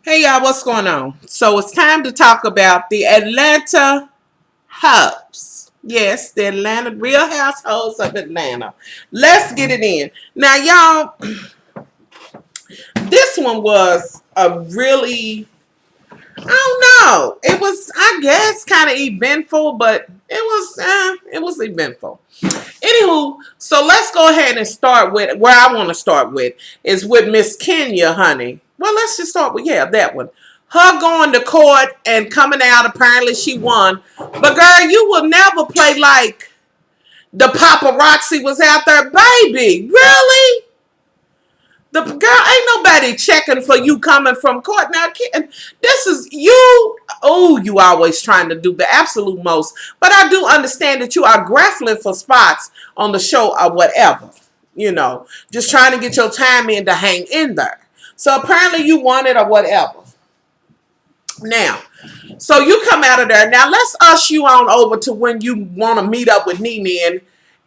Hey y'all, what's going on? So it's time to talk about the Atlanta hubs. Yes, the Atlanta Real Households of Atlanta. Let's get it in. Now, y'all, this one was a really, I don't know. It was, I guess, kind of eventful, but it was eventful. Anywho, so let's go ahead and start with where I want to start with is with Miss Kenya, honey. Well, let's just start with that one. Her going to court and coming out. Apparently, she won. But girl, you will never play like the paparazzi was out there, baby. Really? The girl ain't nobody checking for you coming from court. Now, this is you. Oh, you always trying to do the absolute most. But I do understand that you are grappling for spots on the show or whatever. Just trying to get your time in to hang in there. So apparently you won it or whatever. Now, so you come out of there. Now let's usher you on over to when you want to meet up with Nene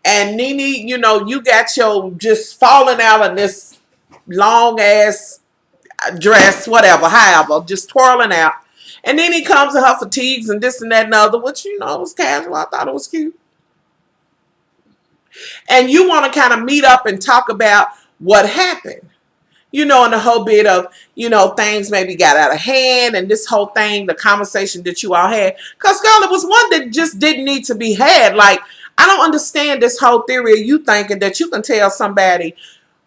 and Nene, you got your just falling out of this long ass dress, whatever, however, just twirling out. And then he comes to her fatigues and this and that and other, which, was casual. I thought it was cute. And you want to kind of meet up and talk about what happened. And the whole bit of, things maybe got out of hand and this whole thing, the conversation that you all had. Because, girl, it was one that just didn't need to be had. Like, I don't understand this whole theory of you thinking that you can tell somebody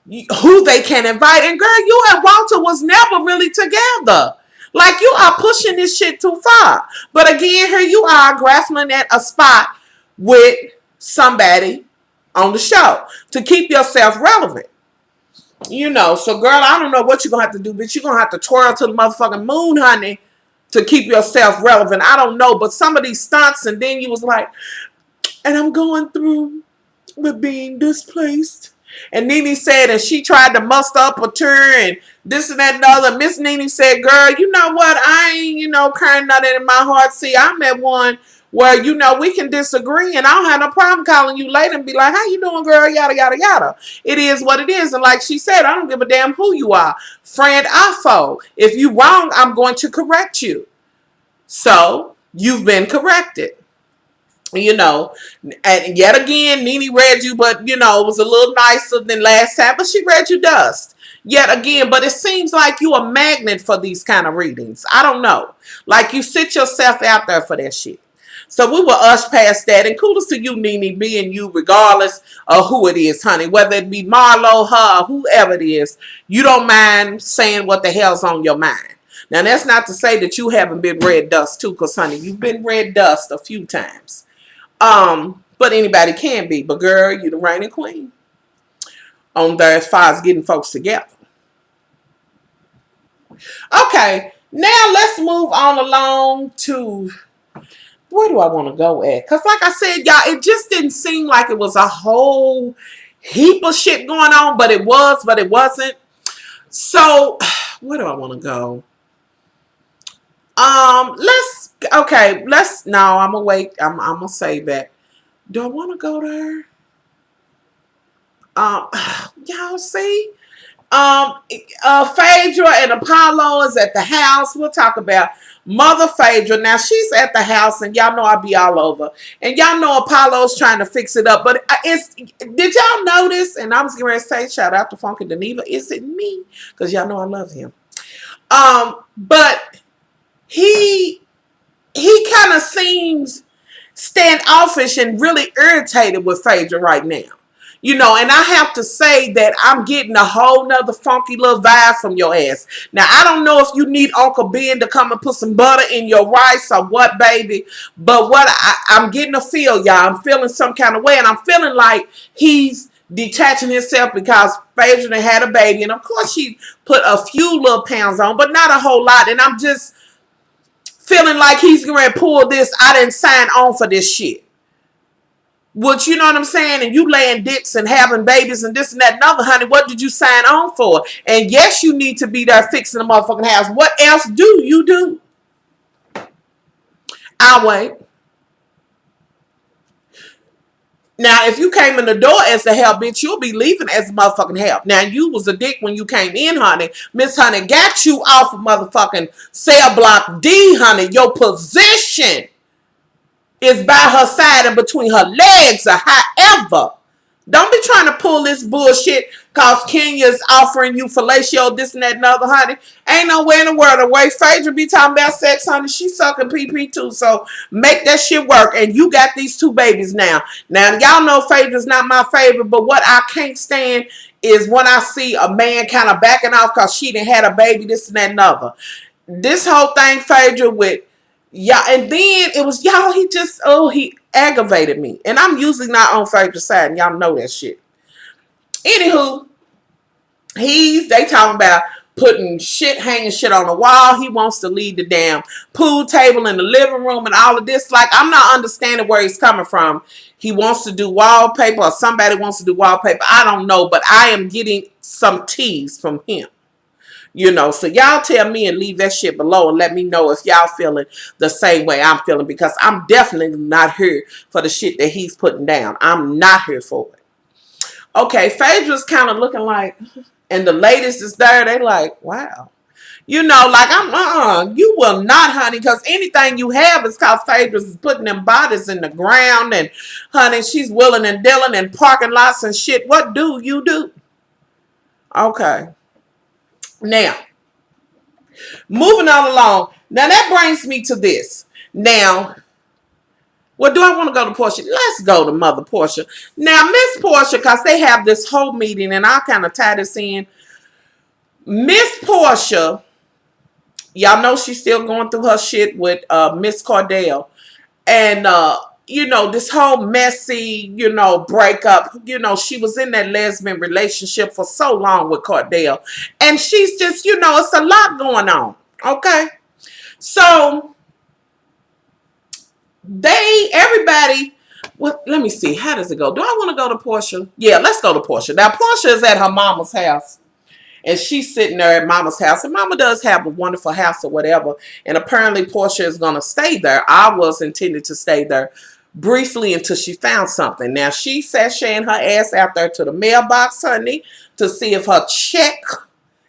who they can invite. And girl, you and Walter was never really together. Like, you are pushing this shit too far. But again, here you are grappling at a spot with somebody on the show to keep yourself relevant. So girl, I don't know what you're gonna have to do, but you're gonna have to twirl to the motherfucking moon, honey, to keep yourself relevant. I don't know, but some of these stunts, and then you was like, and I'm going through with being displaced. And Nene said, and she tried to muster up a tour and this and that and other. Miss Nene said, girl, you know what? I ain't, carrying nothing in my heart. See, I'm at one where, we can disagree and I don't have no problem calling you later and be like, how you doing, girl? Yada, yada, yada. It is what it is. And like she said, I don't give a damn who you are. Friend or foe. If you wrong, I'm going to correct you. So you've been corrected. And yet again, Nene read you, but it was a little nicer than last time, but she read you dust. Yet again, but it seems like you a magnet for these kind of readings. I don't know. Like you sit yourself out there for that shit. So we will ush past that. And kudos to you, Nene, being you, regardless of who it is, honey. Whether it be Marlo, her, whoever it is, you don't mind saying what the hell's on your mind. Now, that's not to say that you haven't been red dust, too, because, honey, you've been red dust a few times. But anybody can be. But girl, you the reigning queen on there as far as getting folks together. Okay, now let's move on along to where do I want to go at? Because like I said, y'all, it just didn't seem like it was a whole heap of shit going on, but it was, but it wasn't. So where do I want to go? No, I'm gonna wait. I'm gonna say that. Do I want to go there? Y'all see? Phaedra and Apollo is at the house. We'll talk about Mother Phaedra. Now she's at the house, and y'all know I'll be all over. And y'all know Apollo's trying to fix it up. But did y'all notice? And I was going to say, shout out to Funky Deneva. Is it me? Because y'all know I love him. But he kind of seems standoffish and really irritated with Phaedra right now. And I have to say that I'm getting a whole nother funky little vibe from your ass. Now, I don't know if you need Uncle Ben to come and put some butter in your rice or what, baby. But what I'm getting a feel, y'all. I'm feeling some kind of way. And I'm feeling like he's detaching himself because Phaedra had a baby. And, of course, she put a few little pounds on, but not a whole lot. And I'm just feeling like he's going to pull this. I didn't sign on for this shit. Which, you know what I'm saying? And you laying dicks and having babies and this and that and other, honey. What did you sign on for? And yes, you need to be there fixing the motherfucking house. What else do you do? I'll wait. Now, if you came in the door as the help, bitch, you'll be leaving as motherfucking help. Now, you was a dick when you came in, honey. Miss Honey got you off of motherfucking cell block D, honey. Your position is by her side and between her legs or however. Don't be trying to pull this bullshit cause Kenya's offering you fellatio, this and that and other, honey. Ain't nowhere in the world. The way Phaedra be talking about sex, honey, she sucking PP too. So make that shit work. And you got these 2 babies now. Now, y'all know Phaedra's not my favorite, but what I can't stand is when I see a man kind of backing off cause she done had a baby, this and that and other. This whole thing, Phaedra, with y'all, and then it was y'all, he aggravated me. And I'm usually not on Phaedra's side, and y'all know that shit. Anywho, they talking about putting shit, hanging shit on the wall. He wants to leave the damn pool table in the living room and all of this. Like, I'm not understanding where he's coming from. He wants to do wallpaper, or somebody wants to do wallpaper. I don't know, but I am getting some tease from him. You know, so y'all tell me and leave that shit below and let me know if y'all feeling the same way I'm feeling, because I'm definitely not here for the shit that he's putting down. I'm not here for it. Okay, Phaedra's kind of looking like, and the ladies is there, they like, wow. You know, like, you will not, honey, because anything you have is cause Phaedra's putting them bodies in the ground, and, honey, she's willing and dealing in parking lots and shit. What do you do? Okay. Now, moving on along. Now, that brings me to this. Now, well, do I want to go to Portia? Let's go to Mother Portia. Now, Miss Portia, because they have this whole meeting, and I'll kind of tie this in. Miss Portia, y'all know she's still going through her shit with Miss Cordell. And, you know, this whole messy, you know, breakup. You know, she was in that lesbian relationship for so long with Cordell. And she's just, you know, it's a lot going on. Okay? So, everybody, well, let me see. How does it go? Do I want to go to Portia? Yeah, let's go to Portia. Now, Portia is at her mama's house. And she's sitting there at mama's house. And mama does have a wonderful house or whatever. And apparently Portia is going to stay there. I was intended to stay there briefly until she found something. Now, she sashaying her ass out there to the mailbox, honey, to see if her check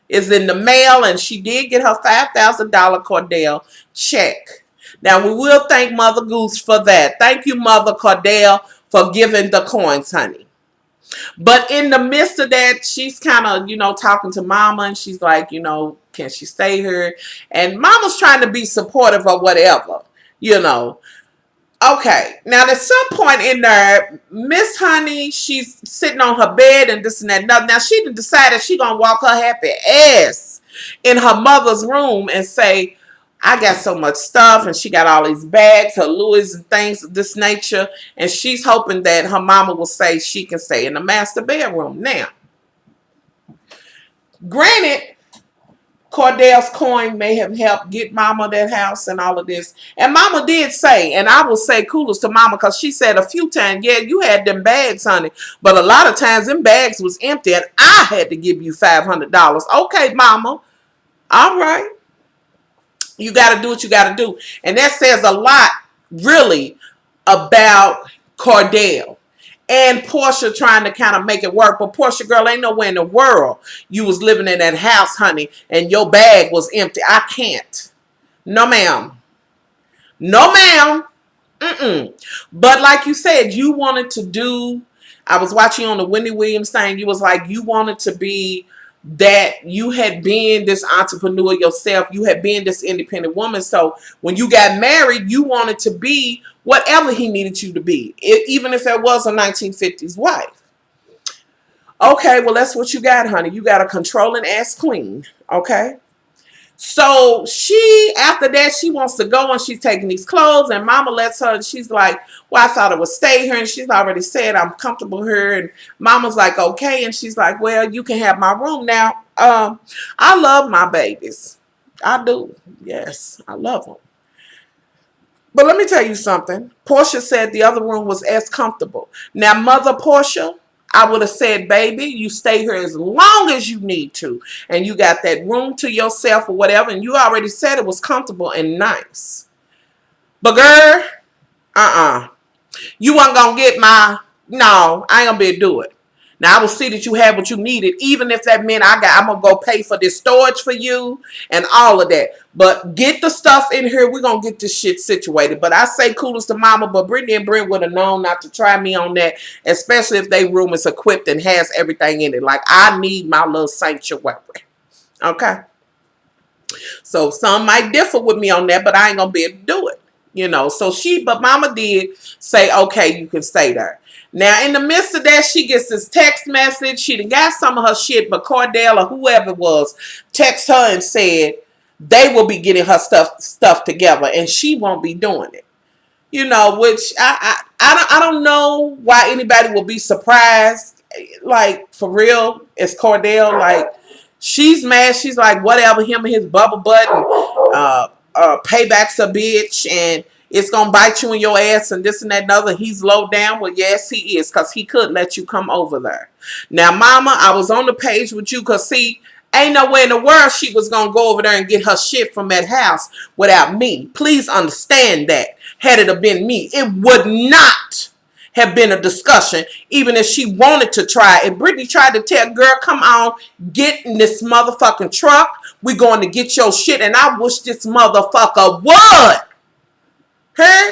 is in the mail. And she did get her $5,000 Cordell check. Now, we will thank Mother Goose for that. Thank you, Mother Cordell, for giving the coins, honey. But in the midst of that, she's kind of, you know, talking to Mama, and she's like, you know, can she stay here? And Mama's trying to be supportive or whatever, you know. Okay, now at some point in there, Miss Honey, she's sitting on her bed and this and that. Now she decided she gonna walk her happy ass in her mother's room and say, I got so much stuff, and she got all these bags, her Louis and things of this nature, and she's hoping that her mama will say she can stay in the master bedroom. Now, granted, Cordell's coin may have helped get mama that house and all of this, and mama did say, and I will say kudos to mama, because she said a few times, yeah, you had them bags, honey, but a lot of times them bags was empty, and I had to give you $500. Okay, mama, all right. You got to do what you got to do. And that says a lot, really, about Cordell. And Portia trying to kind of make it work. But Portia, girl, ain't nowhere in the world you was living in that house, honey, and your bag was empty. I can't. No, ma'am. No, ma'am. But like you said, you wanted to do, I was watching on the Wendy Williams thing, you was like, you wanted to be that, you had been this entrepreneur yourself, you had been this independent woman, so when you got married, you wanted to be whatever he needed you to be, even if it was a 1950s wife. Okay, well, that's what you got, honey. You got a controlling ass queen. Okay, so she, after that, she wants to go, and she's taking these clothes, and mama lets her, and she's like, well, I thought it would stay here, and she's already said I'm comfortable here, and mama's like, okay, and she's like, well, you can have my room now. I love my babies. I do. Yes, I love them. But let me tell you something. Portia said the other room was as comfortable. Now, Mother Portia, I would have said, baby, you stay here as long as you need to. And you got that room to yourself or whatever. And you already said it was comfortable and nice. But girl, you weren't going to get my No, I ain't gonna be able to do it. Now I will see that you have what you needed, even if that meant I'm gonna go pay for this storage for you and all of that. But get the stuff in here. We're gonna get this shit situated. But I say kudos to mama, but Brittany and Brent would have known not to try me on that, especially if they room is equipped and has everything in it. Like, I need my little sanctuary. Okay. So some might differ with me on that, but I ain't gonna be able to do it. So but mama did say, okay, you can stay there. Now, in the midst of that, she gets this text message. She done got some of her shit, but Cordell or whoever it was text her and said they will be getting her stuff together, and she won't be doing it. Which I don't know why anybody will be surprised. Like, for real, it's Cordell. Like, she's mad. She's like, whatever, him and his bubble butt, and payback's a bitch, and it's gonna bite you in your ass, and this and that and other. He's low down. Well, yes, he is, because he could let you come over there. Now, mama, I was on the page with you, because see, ain't no way in the world she was gonna go over there and get her shit from that house without me. Please understand that. Had it have been me, it would not have been a discussion, even if she wanted to try. If Brittany tried to tell, girl, come on, get in this motherfucking truck. We're going to get your shit, and I wish this motherfucker would. Huh?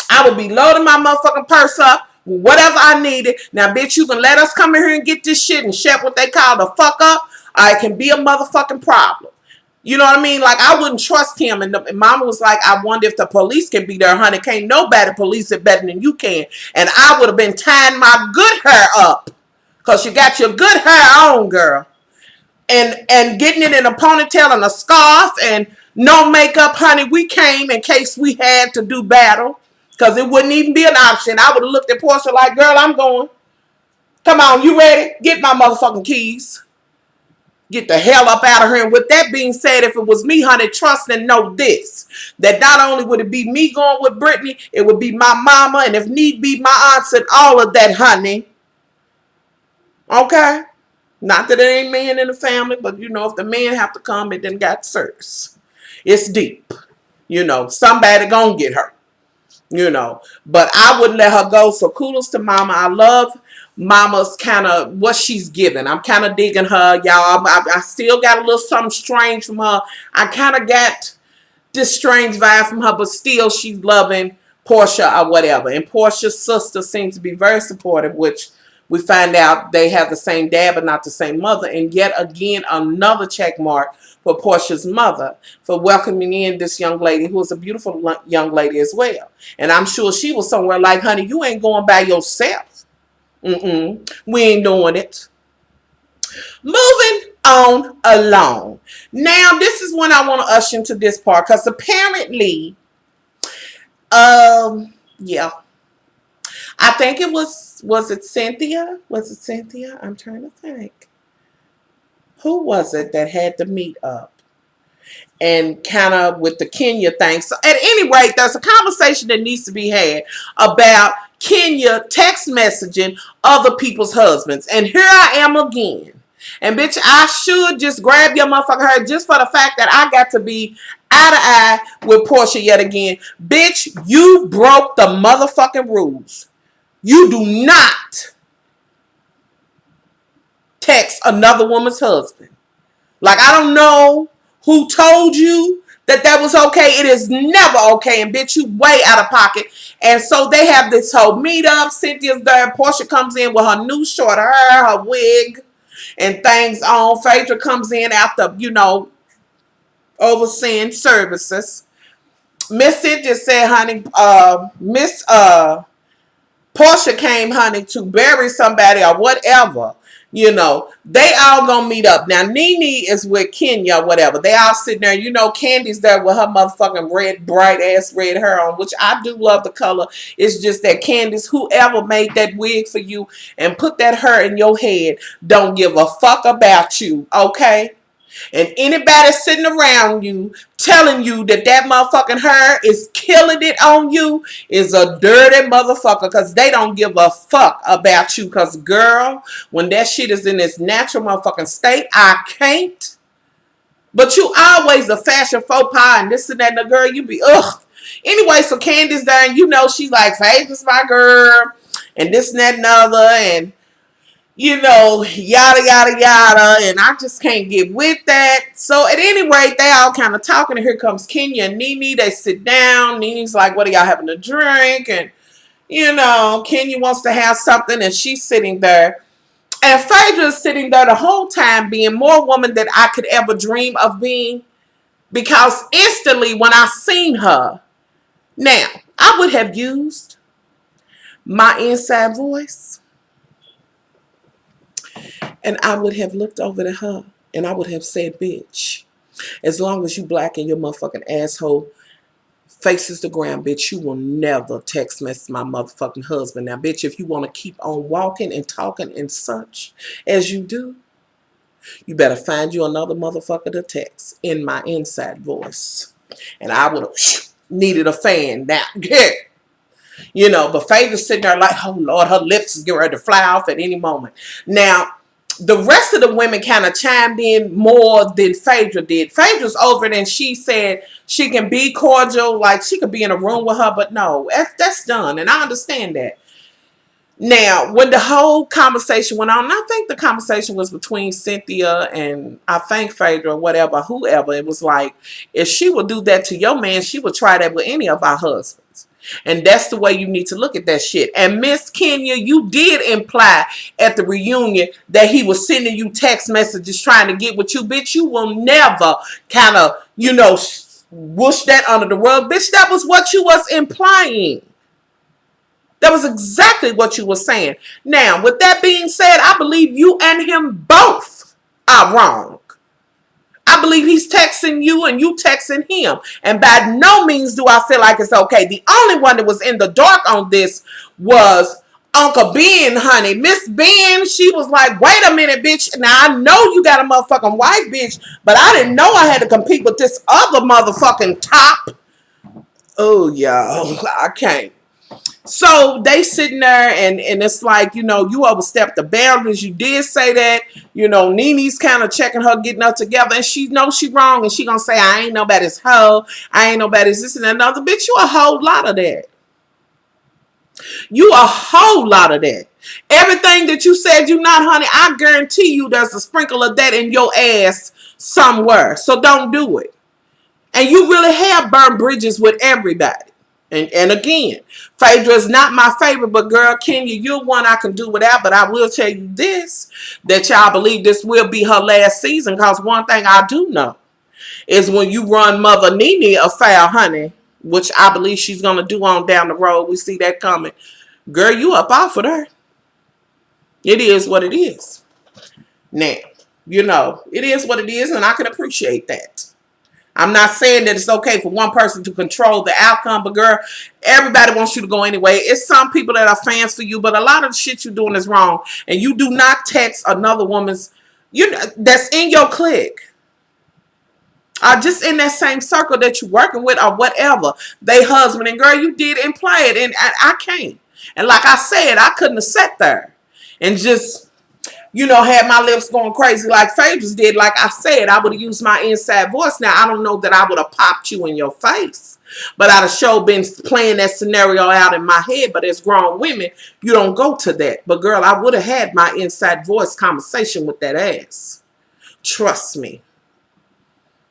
I would be loading my motherfucking purse up with whatever I needed. Now, bitch, you can let us come in here and get this shit and shut what they call the fuck up, or it can be a motherfucking problem. You know what I mean? Like, I wouldn't trust him. And mama was like, I wonder if the police can be there, honey. Can't nobody police it better than you can. And I would have been tying my good hair up, because you got your good hair on, girl. And getting it in a ponytail and a scarf and no makeup, honey. We came in case we had to do battle, because it wouldn't even be an option. I would have looked at Portia like, girl, I'm going. Come on, you ready? Get my motherfucking keys. Get the hell up out of here. And with that being said, if it was me, honey, trust and know this, that not only would it be me going with Brittany, it would be my mama, and if need be, my aunts and all of that, honey. Okay? Not that it ain't men in the family, but if the men have to come, it then got serious. It's deep. Somebody gonna get hurt. But I wouldn't let her go. So kudos to mama. I love mama's kind of what she's giving. I'm kind of digging her, y'all. I still got a little something strange from her. I kind of got this strange vibe from her, but still she's loving Portia or whatever. And Portia's sister seems to be very supportive, which we find out they have the same dad but not the same mother. And yet again, another check mark for Portia's mother for welcoming in this young lady, who is a beautiful young lady as well. And I'm sure she was somewhere like, honey, you ain't going by yourself. We ain't doing it. Moving on along. Now, this is when I want to usher into this part, because apparently, yeah. I think it was it Cynthia? Was it Cynthia? I'm trying to think. Who was it that had the meet up? And kind of with the Kenya thing. So at any rate, there's a conversation that needs to be had about Kenya text messaging other people's husbands. And here I am again. And bitch, I should just grab your motherfucking hair just for the fact that I got to be eye to eye with Portia yet again. Bitch, you broke the motherfucking rules. You do not text another woman's husband. Like, I don't know who told you that was okay. It is never okay. And bitch, you way out of pocket. And so they have this whole meetup. Cynthia's there. Portia comes in with her new short hair, her wig, and things on. Phaedra comes in after, overseeing services. Miss Cynthia said, honey, Miss Portia came, honey, to bury somebody or whatever. They all gonna meet up. Now, Nene is with Kenya or whatever. They all sitting there. Candy's there with her motherfucking red, bright ass red hair on, which I do love the color. It's just that Candy's, whoever made that wig for you and put that hair in your head, don't give a fuck about you, okay? And anybody sitting around you telling you that motherfucking hair is killing it on you is a dirty motherfucker, because they don't give a fuck about you. Because, girl, when that shit is in its natural motherfucking state, I can't. But you always a fashion faux pas and this and that, and the girl, you be, ugh. Anyway, so Candy's there, and she's like, Faith is my girl. and this and that and other, and yada yada yada, and I just can't get with that. So at any rate, they all kind of talking, and here comes Kenya and Nene. They sit down. Nene's like, "What are y'all having to drink?" And Kenya wants to have something, and she's sitting there. And Phaedra's sitting there the whole time being more woman than I could ever dream of being. Because instantly when I seen her, now, I would have used my inside voice, and I would have looked over at her, and I would have said, "Bitch, as long as you black and your motherfucking asshole faces the ground, bitch, you will never text message my motherfucking husband. Now, bitch, if you want to keep on walking and talking and such as you do, you better find you another motherfucker to text in my inside voice." And I would have needed a fan now. But Phaedra's sitting there like, oh Lord, her lips is getting ready to fly off at any moment. Now, the rest of the women kind of chimed in more than Phaedra did. Phaedra's over it, and she said she can be cordial, like she could be in a room with her, but no, that's done, and I understand that. Now, when the whole conversation went on, I think the conversation was between Cynthia and I think Phaedra or whatever, whoever. It was like, if she would do that to your man, she would try that with any of our husbands. And that's the way you need to look at that shit. And Miss Kenya, you did imply at the reunion that he was sending you text messages trying to get with you. Bitch, you will never kind of, whoosh that under the rug. Bitch, that was what you was implying. That was exactly what you were saying. Now, with that being said, I believe you and him both are wrong. I believe he's texting you and you texting him. And by no means do I feel like it's okay. The only one that was in the dark on this was Uncle Ben, honey. Miss Ben, she was like, wait a minute, bitch. Now, I know you got a motherfucking wife, bitch, but I didn't know I had to compete with this other motherfucking top. Oh, y'all, I can't. So they sitting there and it's like, you overstepped the boundaries. You did say that. Nene's kind of checking her, getting her together, and she knows she wrong, and she gonna say, I ain't nobody's hoe. I ain't nobody's this and another. Bitch, you a whole lot of that. You a whole lot of that. Everything that you said you not, honey, I guarantee you there's a sprinkle of that in your ass somewhere. So don't do it. And you really have burned bridges with everybody. And again, Phaedra is not my favorite, but girl, Kenya, you're one I can do without. But I will tell you this, that y'all believe this will be her last season, because one thing I do know is when you run Mother Nene afoul, honey, which I believe she's going to do on down the road, we see that coming. Girl, you up off of her. It is what it is. Now, it is what it is, and I can appreciate that. I'm not saying that it's okay for one person to control the outcome, but girl, everybody wants you to go anyway. It's some people that are fans for you, but a lot of the shit you're doing is wrong. And you do not text another woman's, that's in your clique, or just in that same circle that you're working with or whatever, they husband. And girl, you did imply it, and I can't. And like I said, I couldn't have sat there and just had my lips going crazy like Phaedra's did. Like I said, I would have used my inside voice. Now, I don't know that I would have popped you in your face, but I'd have sure been playing that scenario out in my head. But as grown women, you don't go to that. But girl, I would have had my inside voice conversation with that ass. Trust me.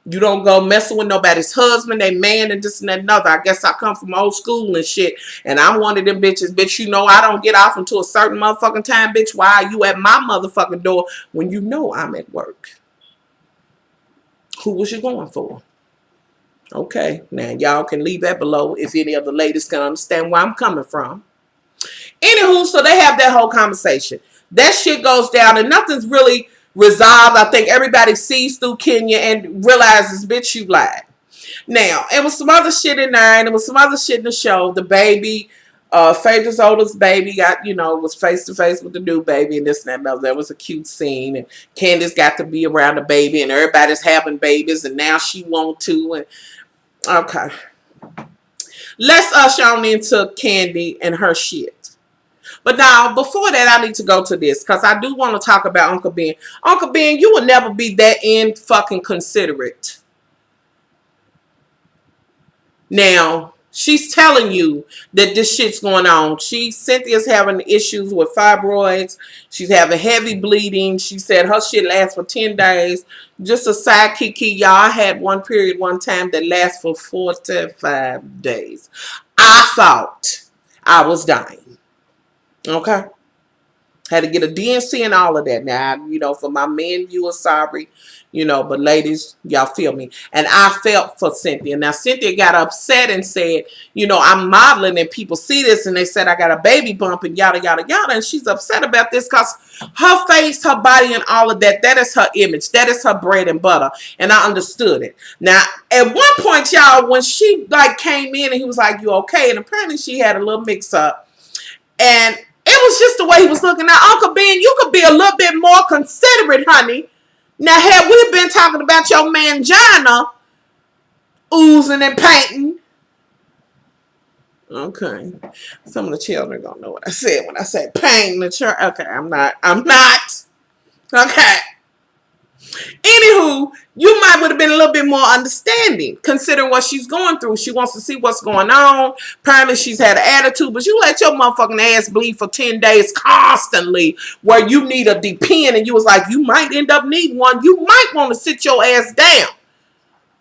You don't go messing with nobody's husband, they man, and this and that and other. I guess I come from old school and shit. And I'm one of them bitches. Bitch, I don't get off until a certain motherfucking time. Bitch, why are you at my motherfucking door when you know I'm at work? Who was you going for? Okay, now y'all can leave that below if any of the ladies can understand where I'm coming from. Anywho, so they have that whole conversation. That shit goes down and nothing's really resolved. I think everybody sees through Kenya and realizes, bitch, you lied. Now, it was some other shit in there, and it was some other shit in the show. The baby, Phaedra's oldest baby was face to face with the new baby and this and that and other. That was a cute scene. And Candace got to be around the baby, and everybody's having babies, and now she want to. And okay. Let's usher on into Candy and her shit. But now, before that, I need to go to this, because I do want to talk about Uncle Ben. Uncle Ben, you will never be that fucking considerate. Now, She's telling you that this shit's going on. Cynthia's having issues with fibroids. She's having heavy bleeding. She said her shit lasts for 10 days. Just a side kiki, y'all. I had one period one time that lasts for 45 days. I thought I was dying. Okay? Had to get a DNC and all of that. Now, for my men, you are sorry. But ladies, y'all feel me. And I felt for Cynthia. Now, Cynthia got upset and said, I'm modeling and people see this and they said I got a baby bump and yada, yada, yada. And she's upset about this because her face, her body, and all of that, that is her image. That is her bread and butter. And I understood it. Now, at one point, y'all, when she came in and he was like, you okay? And apparently she had a little mix up. And it was just the way he was looking. Now, Uncle Ben, you could be a little bit more considerate, honey. Now, had we been talking about your mangina oozing and painting, okay, some of the children gonna know what I said when I said painting the church. Okay, I'm not. Okay. Anywho, you might would have been a little bit more understanding, considering what she's going through. She wants to see what's going on. Apparently, she's had an attitude, but you let your motherfucking ass bleed for 10 days constantly, where you need a DPN, and you was like, you might end up needing one. You might want to sit your ass down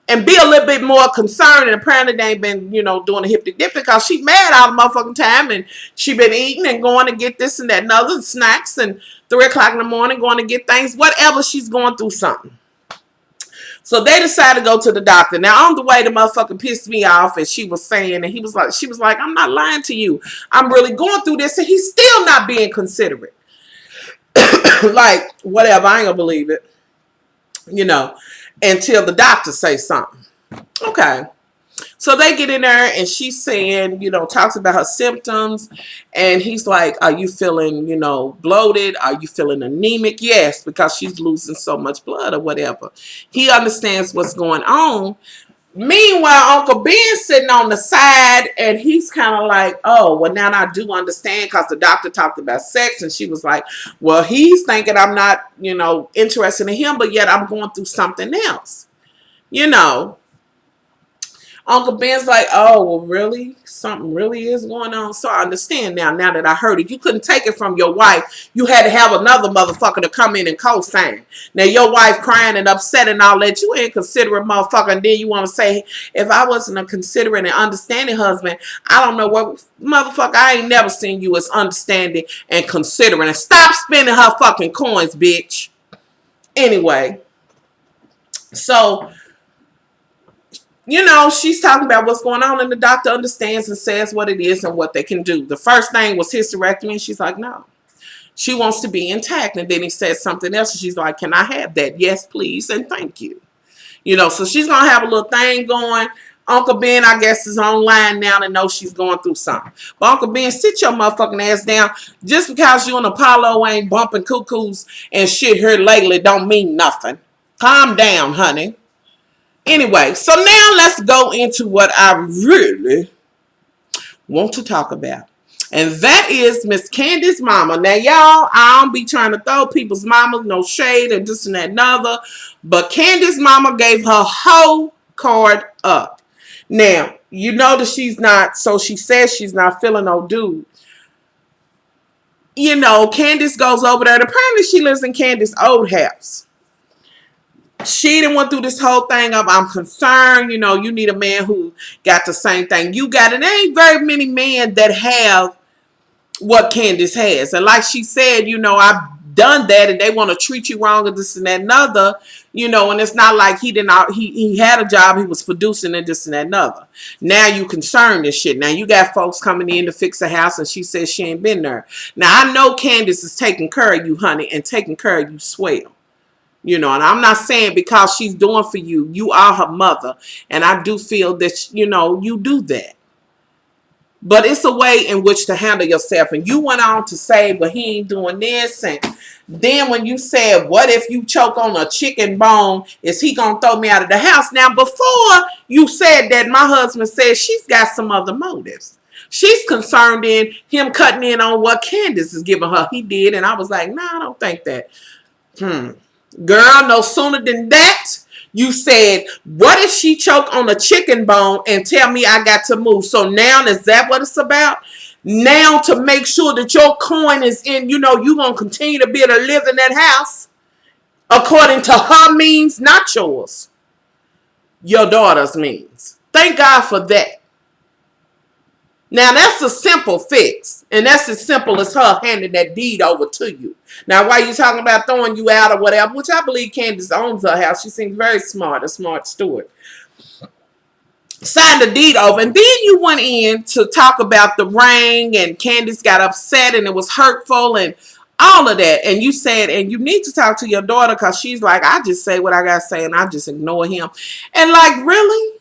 and be a little bit more concerned. And apparently, they ain't been, doing a hippity-dip because she mad all the motherfucking time, and she been eating and going to get this and that and other snacks, and 3 o'clock in the morning going to get things, whatever. She's going through something. So they decided to go to the doctor. Now, on the way, the motherfucker pissed me off, and she was saying, and she was like, I'm not lying to you. I'm really going through this, and he's still not being considerate. Like, whatever, I ain't gonna believe it. Until the doctor say something. Okay. So they get in there and she's saying, talks about her symptoms. And he's like, are you feeling, bloated? Are you feeling anemic? Yes, because she's losing so much blood or whatever. He understands what's going on. Meanwhile, Uncle Ben's sitting on the side and he's kind of like, oh, well, now I do understand because the doctor talked about sex and she was like, well, he's thinking I'm not, interested in him, but yet I'm going through something else. Uncle Ben's like, oh, well, really? Something really is going on? So I understand now that I heard it. You couldn't take it from your wife. You had to have another motherfucker to come in and co-sign. Now, your wife crying and upset and all that. You ain't considerate motherfucker. And then you want to say, if I wasn't a considerate and understanding husband, I don't know what, motherfucker, I ain't never seen you as understanding and considerate. And stop spending her fucking coins, bitch. Anyway. So, she's talking about what's going on, and the doctor understands and says what it is and what they can do. The first thing was hysterectomy, and she's like, no. She wants to be intact. And then he says something else, and she's like, can I have that? Yes, please, and thank you. So she's going to have a little thing going. Uncle Ben, I guess, is online now to know she's going through something. But Uncle Ben, sit your motherfucking ass down. Just because you and Apollo ain't bumping cuckoos and shit here lately don't mean nothing. Calm down, honey. Anyway, so now let's go into what I really want to talk about. And that is Miss Candy's mama. Now, y'all, I don't be trying to throw people's mamas no shade and this and that and other. But Candy's mama gave her whole card up. Now, you know that she's not, so she says she's not feeling no dude. Candace goes over there. Apparently, she lives in Candace's old house. She done went through this whole thing of, I'm concerned, you need a man who got the same thing you got. And there ain't very many men that have what Candace has. And like she said, I've done that and they want to treat you wrong and this and that and other, and it's not like he had a job, he was producing and this and that and other. Now you concerned and shit. Now you got folks coming in to fix a house and she says she ain't been there. Now I know Candace is taking care of you, honey, and taking care of you swell. And I'm not saying because she's doing for you, you are her mother. And I do feel that, you do that. But it's a way in which to handle yourself. And you went on to say, well, he ain't doing this. And then when you said, what if you choke on a chicken bone? Is he going to throw me out of the house? Now, before you said that, my husband said she's got some other motives. She's concerned in him cutting in on what Candace is giving her. He did. And I was like, no, I don't think that. Girl, no sooner than that, You said, what if she choke on a chicken bone and tell me I got to move? So now is that what it's about? Now to make sure that your coin is in, you're going to continue to be able to live in that house according to her means, not yours. Your daughter's means. Thank God for that. Now, that's a simple fix. And that's as simple as her handing that deed over to you. Now, while you're talking about throwing you out or whatever, which I believe Candace owns her house. She seems very smart, a smart steward. Signed the deed over. And then you went in to talk about the ring. And Candace got upset and it was hurtful and all of that. And you said, and you need to talk to your daughter because she's like, I just say what I got to say and I just ignore him. And like, really?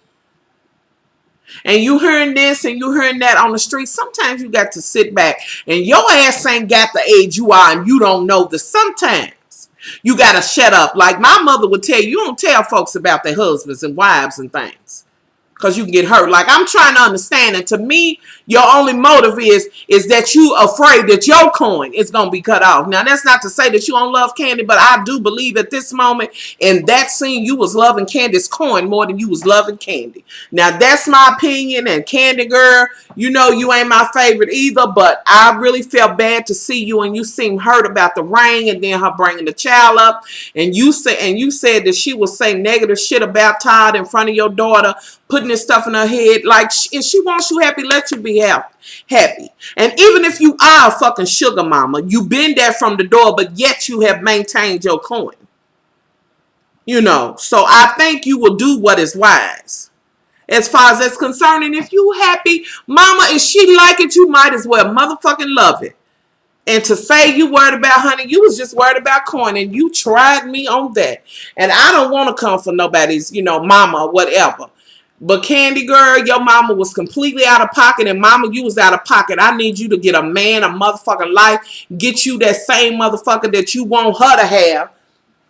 And you hearing this and you hearing that on the street, sometimes you got to sit back and your ass ain't got the age you are and you don't know that sometimes you got to shut up. Like my mother would tell you don't tell folks about their husbands and wives and things because you can get hurt. Like I'm trying to understand. And to me, your only motive is that you afraid that your coin is going to be cut off. Now, that's not to say that you don't love Candy, but I do believe at this moment in that scene, you was loving Candy's coin more than you was loving Candy. Now, that's my opinion. And Candy girl, you ain't my favorite either, but I really felt bad to see you and you seemed hurt about the ring and then her bringing the child up. And you said that she will say negative shit about Todd in front of your daughter, putting this stuff in her head. Like, if she wants you happy, let you be happy. And even if you are a fucking sugar mama, you've been there from the door, but yet you have maintained your coin. So I think you will do what is wise. As far as that's concerned, and if you happy, mama, if she like it, you might as well motherfucking love it. And to say you worried about honey, you was just worried about coin and you tried me on that. And I don't want to come for nobody's, mama or whatever. But Candy girl, your mama was completely out of pocket and mama, you was out of pocket. I need you to get a man, a motherfucking life, get you that same motherfucker that you want her to have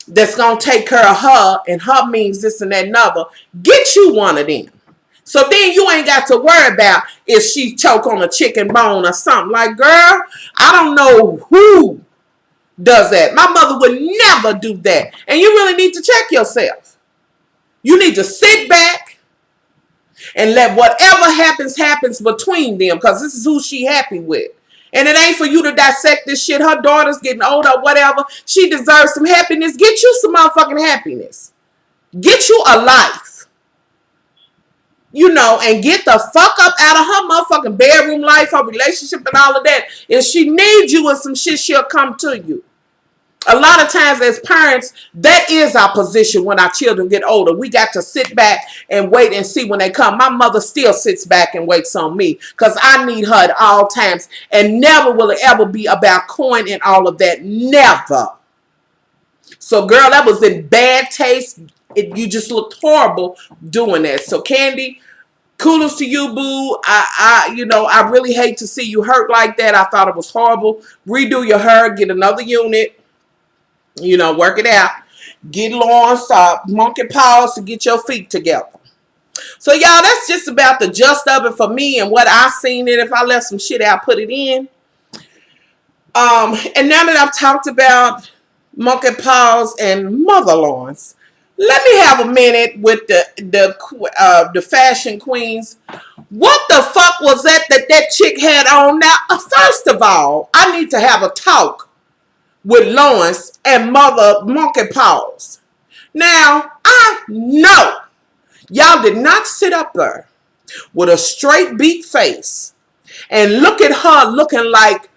that's going to take care of her and her means this and that and other. Get you one of them. So then you ain't got to worry about if she choke on a chicken bone or something. Like, girl, I don't know who does that. My mother would never do that. And you really need to check yourself. You need to sit back and let whatever happens between them, because this is who she happy with. And it ain't for you to dissect this shit. Her daughter's getting older or whatever. She deserves some happiness. Get you some motherfucking happiness. Get you a life. And get the fuck up out of her motherfucking bedroom life, her relationship and all of that. If she needs you and some shit, she'll come to you. A lot of times as parents, that is our position when our children get older. We got to sit back and wait and see when they come. My mother still sits back and waits on me because I need her at all times. And never will it ever be about coin and all of that. Never. So, girl, that was in bad taste. You just looked horrible doing that. So, Candy, kudos to you, boo. I really hate to see you hurt like that. I thought it was horrible. Redo your hair. Get another unit. Work it out. Get Lawrence monkey paws to get your feet together. So, y'all, that's just about the gist of it for me and what I seen it. If I left some shit out, put it in. And now that I've talked about monkey paws and mother Lawrence, let me have a minute with the fashion queens. What the fuck was that chick had on? Now, first of all, I need to have a talk with Lawrence and mother monkey paws. Now, I know y'all did not sit up there with a straight beat face and look at her looking like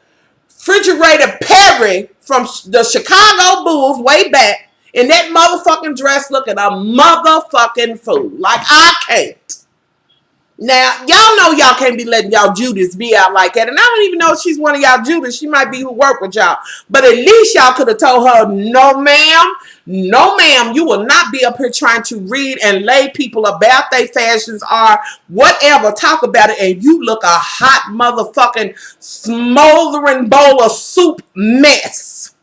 Refrigerator Perry from the Chicago Bulls way back in that motherfucking dress looking a motherfucking fool. Like, I can't. Now, y'all know y'all can't be letting y'all Judas be out like that. And I don't even know if she's one of y'all Judas. She might be who work with y'all. But at least y'all could have told her, no, ma'am. No, ma'am. You will not be up here trying to read and lay people about their fashions or whatever. Talk about it. And you look a hot motherfucking smoldering bowl of soup mess.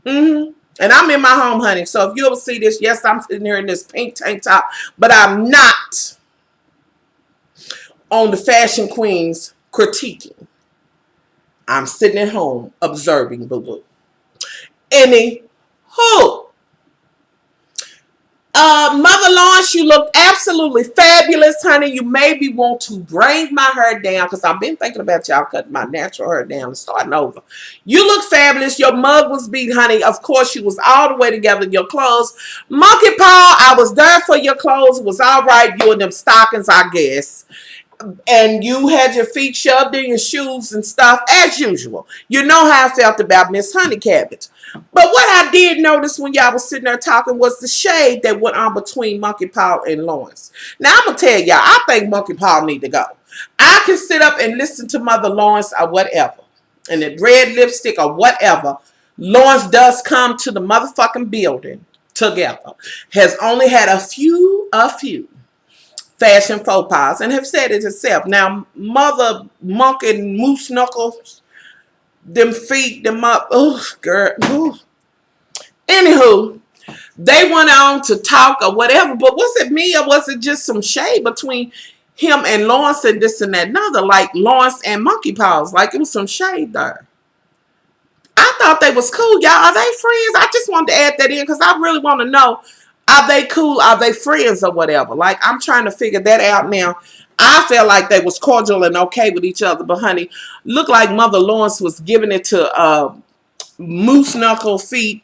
And I'm in my home, honey. So if you ever see this, yes, I'm sitting here in this pink tank top. But I'm not on the fashion queens critiquing. I'm sitting at home observing, boo-boo. Anywho, Mother Lawrence, you look absolutely fabulous, honey. You made me want to bring my hair down because I've been thinking about y'all cutting my natural hair down and starting over. You look fabulous. Your mug was beat, honey. Of course, you was all the way together in your clothes. Monkey Paw, I was there for your clothes. It was all right. You in them stockings, I guess. And you had your feet shoved in your shoes and stuff as usual. You know how I felt about Miss Honey Cabbage. But what I did notice when y'all was sitting there talking was the shade that went on between Monkey Paw and Lawrence. Now I'm gonna tell y'all, I think Monkey Paw need to go. I can sit up and listen to Mother Lawrence or whatever, and the red lipstick or whatever. Lawrence does come to the motherfucking building together. Has only had a few fashion faux pas and have said it herself. Now, Mother Monk and Moose Knuckles, them feet, them up. Oh, girl. Ooh. Anywho, they went on to talk or whatever, but was it me or was it just some shade between him and Lawrence and this and that and other? Like Lawrence and Monkey Paws. Like it was some shade there. I thought they was cool, y'all. Are they friends? I just wanted to add that in because I really want to know. Are they cool? Are they friends or whatever? Like, I'm trying to figure that out now. I felt like they was cordial and okay with each other. But, honey, looked like Mother Lawrence was giving it to Moose Knuckle feet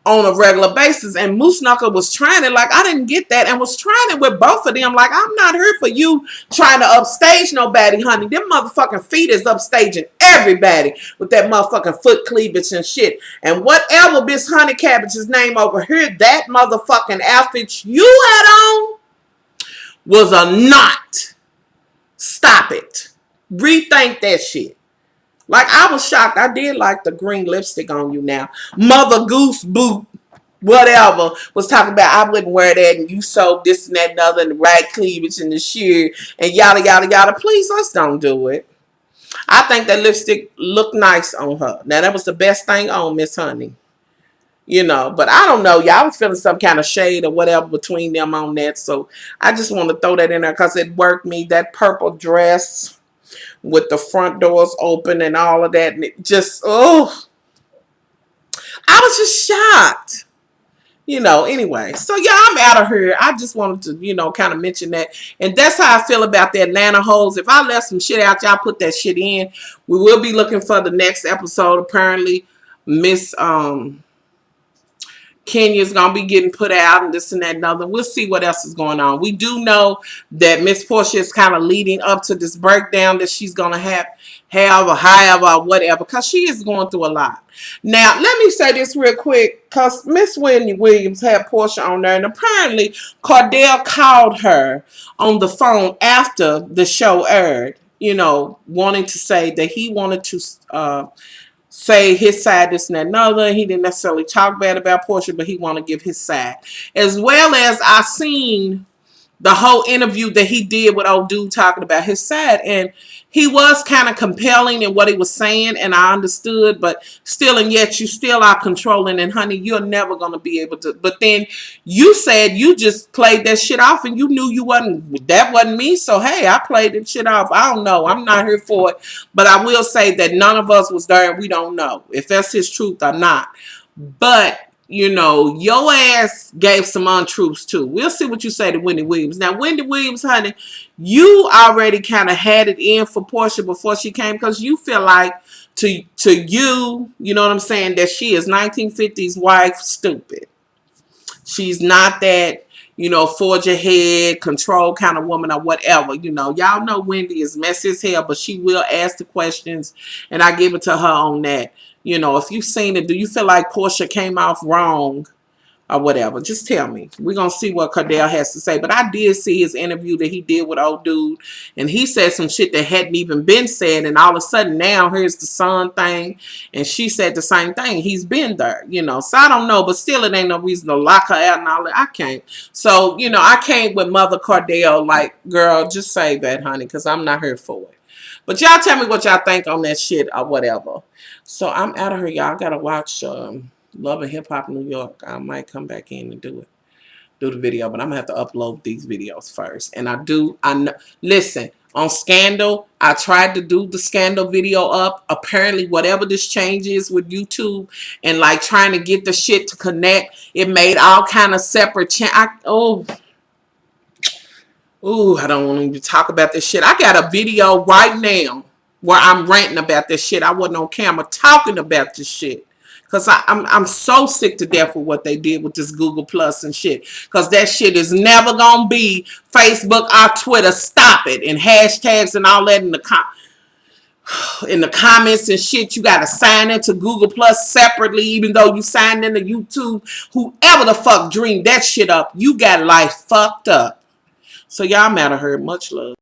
on a regular basis. And Moose Knuckle was trying it like, I didn't get that. And was trying it with both of them. Like, I'm not here for you trying to upstage nobody, honey. Them motherfucking feet is upstaging everybody with that motherfucking foot cleavage and shit. And whatever Miss Honey Cabbage's name over here, that motherfucking outfit you had on was a knot. Stop it. Rethink that shit. Like, I was shocked. I did like the green lipstick on you now. Mother Goose Boot, whatever, was talking about I wouldn't wear that and you sold this and that and other and the right cleavage and the sheer and yada, yada, yada. Please, let's don't do it. I think that lipstick looked nice on her. Now, that was the best thing on Miss Honey. You know, but I don't know. Y'all was feeling some kind of shade or whatever between them on that. So, I just want to throw that in there because it worked me. That purple dress with the front doors open and all of that. And it just, oh, I was just shocked. You know, anyway. So, yeah, I'm out of here. I just wanted to, you know, kind of mention that. And that's how I feel about the Atlanta hoes. If I left some shit out, y'all put that shit in. We will be looking for the next episode. Apparently, Miss Kenya's going to be getting put out and this and that and other. We'll see what else is going on. We do know that Miss Portia is kind of leading up to this breakdown that she's going to have or however or whatever because she is going through a lot. Now, let me say this real quick because Miss Wendy Williams had Portia on there and apparently Cordell called her on the phone after the show aired, you know, wanting to say that he wanted to say his side, this and that and other. He didn't necessarily talk bad about Portia, but he wanted to give his side. As well as I seen the whole interview that he did with old dude talking about his side. And he was kind of compelling in what he was saying, and I understood, but still, and yet you still are controlling, and honey, you're never going to be able to. But then you said you just played that shit off, and you knew that wasn't me, so hey, I played that shit off. I don't know. I'm not here for it, but I will say that none of us was there, and we don't know if that's his truth or not. But you know, your ass gave some untruths too. We'll see what you say to Wendy Williams. Now, Wendy Williams, honey, you already kind of had it in for Portia before she came because you feel like to you, you know what I'm saying, that she is 1950s wife stupid. She's not that, you know, forge ahead, control kind of woman or whatever. You know, y'all know Wendy is messy as hell, but she will ask the questions, and I give it to her on that. You know, if you've seen it, do you feel like Portia came off wrong or whatever? Just tell me. We're going to see what Cordell has to say. But I did see his interview that he did with old dude. And he said some shit that hadn't even been said. And all of a sudden now here's the son thing. And she said the same thing. He's been there, you know. So I don't know. But still it ain't no reason to lock her out and all that. I can't. So, you know, I came with Mother Cordell like, girl, just say that, honey, because I'm not here for it. But y'all tell me what y'all think on that shit or whatever. So I'm out of here, y'all. I gotta watch Love and Hip Hop New York. I might come back in and do the video, but I'm gonna have to upload these videos first. And I know. Listen, On Scandal, I tried to do the Scandal video up. Apparently, whatever this change is with YouTube and like trying to get the shit to connect, it made all kind of separate I don't want to talk about this shit. I got a video right now where I'm ranting about this shit. I wasn't on camera talking about this shit. Cause I'm so sick to death with what they did with this Google Plus and shit. Cause that shit is never gonna be Facebook or Twitter. Stop it. And hashtags and all that in the comments and shit. You gotta sign into Google Plus separately, even though you signed into YouTube. Whoever the fuck dreamed that shit up, you got life fucked up. So y'all matter heard. Much love.